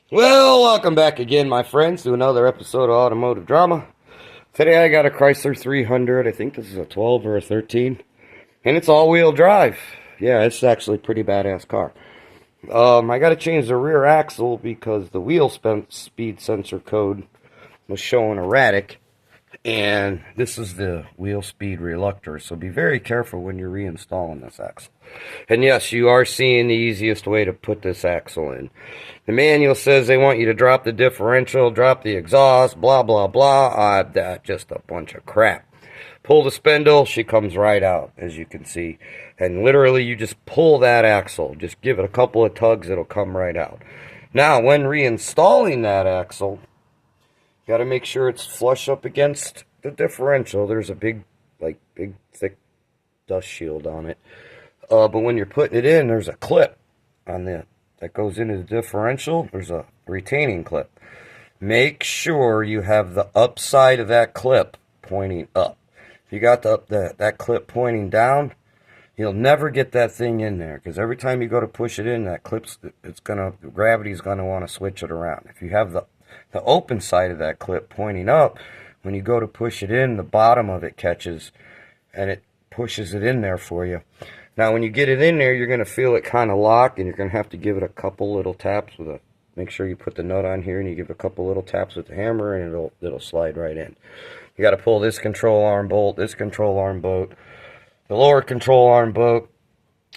Well, welcome back again, my friends, to another episode of Automotive Drama. Today I got a Chrysler 300. I think this is a 12 or a 13. And it's all-wheel drive. Yeah, it's actually a pretty badass car. I got to change the rear axle because the wheel speed sensor code was showing erratic. And this is the wheel speed reluctor, so be very careful when you're reinstalling this axle. And yes, you are seeing the easiest way to put this axle in. The manual says they want you to drop the differential, drop the exhaust, blah, blah, blah. That's just a bunch of crap. Pull the spindle, she comes right out, as you can see. And literally, you just pull that axle. Just give it a couple of tugs, it'll come right out. Now, when reinstalling that axle, got to make sure it's flush up against the differential. There's a big thick dust shield on it. But when you're putting it in, there's a clip on that goes into the differential. There's a retaining clip. Make sure you have the upside of that clip pointing up. If you got that clip pointing down, you'll never get that thing in there, because every time you go to push it in, that gravity's gonna want to switch it around. If you have the open side of that clip pointing up, when you go to push it in, the bottom of it catches and it pushes it in there for you. Now when you get it in there, you're going to feel it kind of lock, and you're going to have to give it a couple little taps make sure you put the nut on here and you give it a couple little taps with the hammer, and it'll slide right in. You got to pull this control arm bolt, this control arm bolt, the lower control arm bolt,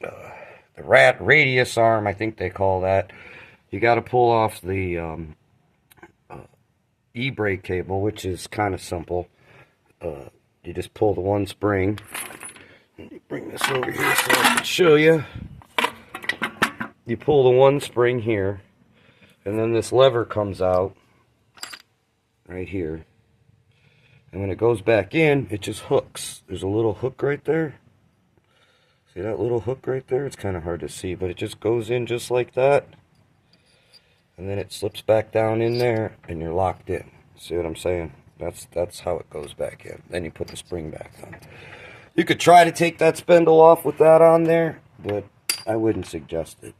the radius arm, I think they call that. You got to pull off the e-brake cable, which is kind of simple. You just pull the one spring. Let me bring this over here so I can show you. You pull the one spring here, and then this lever comes out right here. And when it goes back in, it just hooks. There's a little hook right there. See that little hook right there? It's kind of hard to see, but it just goes in just like that. And then it slips back down in there, and you're locked in. See what I'm saying? That's how it goes back in. Then you put the spring back on. You could try to take that spindle off with that on there, but I wouldn't suggest it.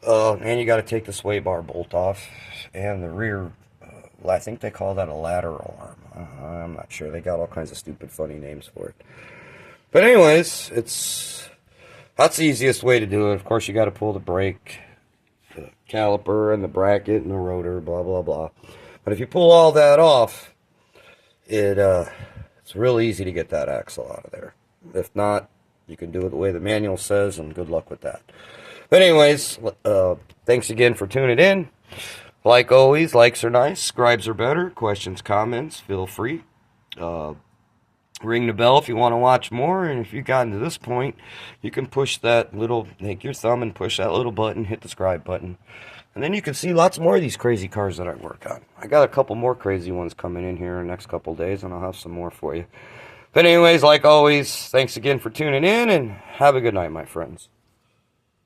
And you got to take the sway bar bolt off, and the rear, I think they call that a lateral arm. I'm not sure. They got all kinds of stupid, funny names for it. But anyways, that's the easiest way to do it. Of course, you got to pull the brake, the caliper and the bracket and the rotor, blah blah blah. But if you pull all that off, it's real easy to get that axle out of there. If not, you can do it the way the manual says, and good luck with that. But anyways, thanks again for tuning in. Like always, likes are nice, subscribes are better. Questions, comments, feel free. Ring the bell if you want to watch more, and if you've gotten to this point, you can push that little, take your thumb and push that little button, hit the subscribe button, and then you can see lots more of these crazy cars that I work on. I got a couple more crazy ones coming in here in the next couple days, and I'll have some more for you. But anyways, like always, thanks again for tuning in, and have a good night, my friends.